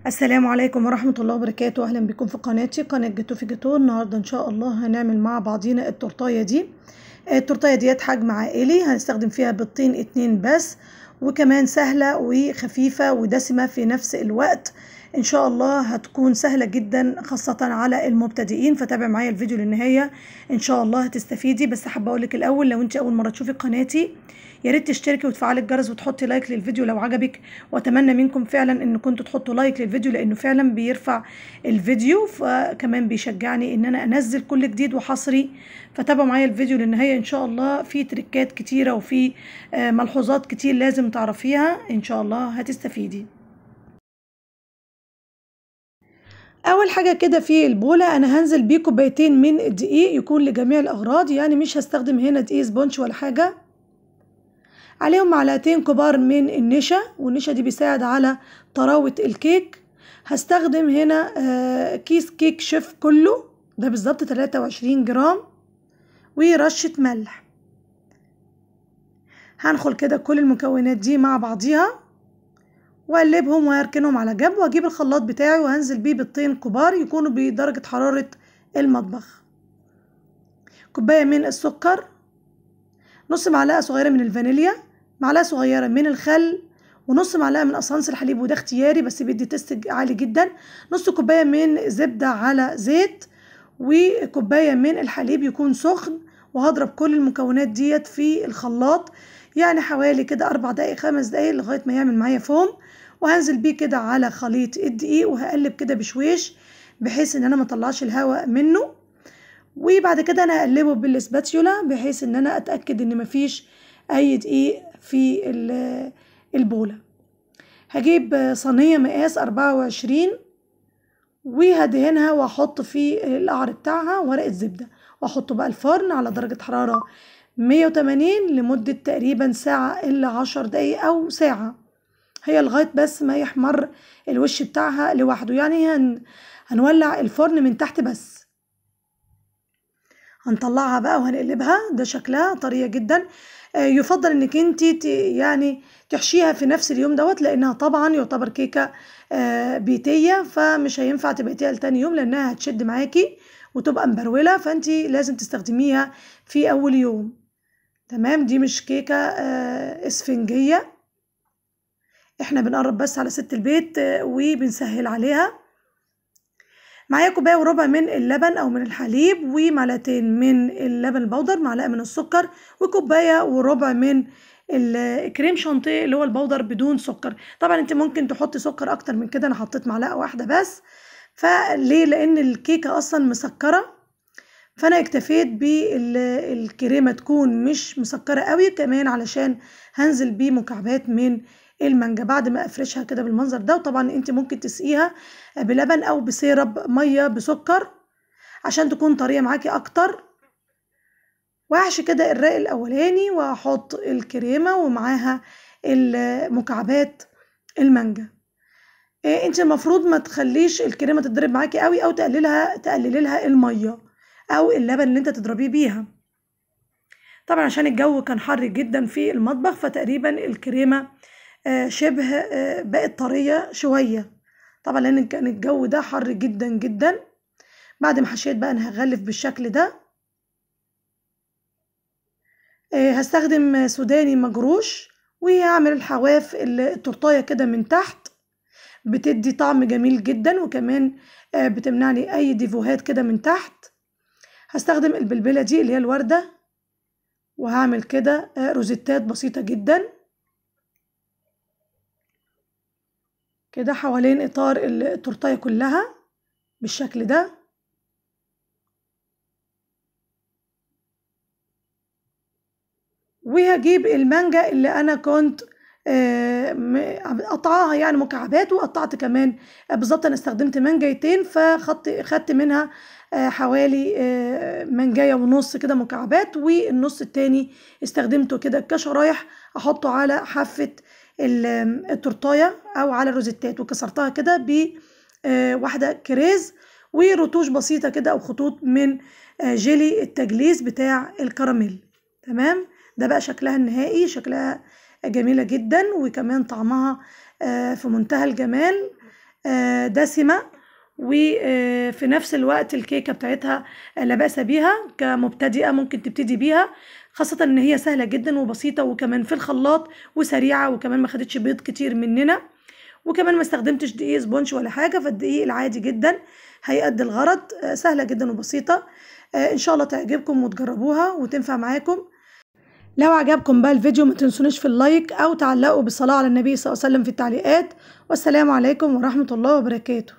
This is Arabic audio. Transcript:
السلام عليكم ورحمة الله وبركاته. أهلا بكم في قناتي قناة جاتو في جاتو. النهاردة إن شاء الله هنعمل مع بعضينا التورتاية دي. التورتاية ديت حجم عائلي، هنستخدم فيها بيضتين 2 بس، وكمان سهلة وخفيفة ودسمة في نفس الوقت. إن شاء الله هتكون سهلة جدا خاصة على المبتدئين، فتابع معايا الفيديو للنهاية إن شاء الله هتستفيدي. بس حابة أقولك الأول، لو أنت أول مرة تشوفي قناتي يا ريت تشتركي وتفعلي الجرس وتحطي لايك للفيديو لو عجبك، واتمنى منكم فعلا ان كنتوا تحطوا لايك للفيديو لانه فعلا بيرفع الفيديو، فكمان بيشجعني ان انا انزل كل جديد وحصري. فتابعوا معايا الفيديو للنهايه ان شاء الله، في تريكات كتيره وفي ملحوظات كتير لازم تعرفيها، ان شاء الله هتستفيدي. اول حاجه كده في البوله انا هنزل بيه كوبايتين من الدقيق، يكون لجميع الاغراض، يعني مش هستخدم هنا دقيق سبونج ولا حاجه. عليهم معلقتين كبار من النشا، والنشا دي بيساعد على طراوة الكيك. هستخدم هنا كيس كيك شيف كله، ده بالظبط 23 جرام، ورشة ملح. هنخل كده كل المكونات دي مع بعضيها واقلبهم وهركنهم على جنب، واجيب الخلاط بتاعي وهنزل بيه بيضتين كبار يكونوا بدرجة حرارة المطبخ، كوباية من السكر، نص معلقة صغيرة من الفانيليا، معلقة صغيرة من الخل، ونص معلقة من قصانص الحليب، وده اختياري بس بيدي تيست عالي جدا، نص كوباية من زبدة على زيت، وكوباية من الحليب يكون سخن. وهضرب كل المكونات ديت في الخلاط، يعني حوالي كده 4 دقايق 5 دقايق لغاية ما يعمل معايا فوم. وهنزل بيه كده على خليط الدقيق وهقلب كده بشويش بحيث ان انا ما اطلعش الهواء منه. وبعد كده انا هقلبه بالسباتيولا بحيث ان انا اتاكد ان مفيش اي دقيق في البوله. هجيب صينيه مقاس 24 وهدهنها واحط في القعر بتاعها ورقه زبده، واحطه بقى الفرن على درجه حراره 180 لمده تقريبا ساعه الا 10 دقايق او ساعه، هي لغايه بس ما يحمر الوش بتاعها لوحده. يعني هنولع الفرن من تحت بس. هنطلعها بقى وهنقلبها، ده شكلها طرية جدا. يفضل انك انت يعني تحشيها في نفس اليوم دوت، لانها طبعا يعتبر كيكة بيتية، فمش هينفع تبقيها لتاني يوم لانها هتشد معاكي وتبقى مبرولة، فانت لازم تستخدميها في اول يوم. تمام، دي مش كيكة اسفنجية، احنا بنقرب بس على ست البيت وبنسهل عليها. معايا كوباية وربع من اللبن او من الحليب، ومعلقتين من اللبن البودر، معلقة من السكر، وكوباية وربع من الكريم شانتيه اللي هو البودر بدون سكر. طبعا انت ممكن تحطي سكر اكتر من كده، انا حطيت معلقة واحدة بس. فليه؟ لان الكيكة اصلا مسكرة، فانا اكتفيت بالكريمة تكون مش مسكرة قوي، كمان علشان هنزل بيه مكعبات من المانجا بعد ما افرشها كده بالمنظر ده. وطبعا انت ممكن تسقيها بلبن او بسيرب ميه بسكر عشان تكون طريه معاكي اكتر. وهحشي كده الرق الاولاني واحط الكريمه ومعاها مكعبات المانجا. انت المفروض ما تخليش الكريمه تتضرب معاكي قوي، او تقللي لها الميه او اللبن اللي انت تضربيه بيها. طبعا عشان الجو كان حر جدا في المطبخ، فتقريبا الكريمه شبه بقت طريه شويه، طبعا لان كان الجو ده حر جدا جدا. بعد ما حشيت بقى انا هغلف بالشكل ده. هستخدم سوداني مجروش، وهعمل الحواف التورتايه كده من تحت، بتدي طعم جميل جدا، وكمان بتمنعني اي ديفوهات كده من تحت. هستخدم البلبله دي اللي هي الورده، وهعمل كده روزيتات بسيطه جدا كده حوالين اطار التورتايه كلها بالشكل ده. وهجيب المانجا اللي انا كنت قطعها يعني مكعبات، وقطعت كمان بالظبط، انا استخدمت مانجايتين فخدت منها حوالي مانجايه ونص كده مكعبات، والنص التاني استخدمته كده كشرايح احطه على حافه التورتايه او على الروزيتات، وكسرتها كده بواحده كريز ورتوش بسيطه كده او خطوط من جيلي التجليس بتاع الكراميل. تمام، ده بقى شكلها النهائي، شكلها جميلة جدا، وكمان طعمها في منتهى الجمال. دسمة، وفي نفس الوقت الكيكة بتاعتها لا بأس بيها كمبتدئة، ممكن تبتدي بيها، خاصة ان هي سهلة جدا وبسيطة، وكمان في الخلاط وسريعة، وكمان ما خدتش بيض كتير مننا، وكمان ما استخدمتش دقيق سبونج ولا حاجة، فالدقيق العادي جدا هيأدي الغرض. سهلة جدا وبسيطة. ان شاء الله تعجبكم وتجربوها وتنفع معاكم. لو عجبكم بقى الفيديو ما تنسونيش في اللايك او تعلقوا بالصلاة على النبي صلى الله عليه وسلم في التعليقات. والسلام عليكم ورحمة الله وبركاته.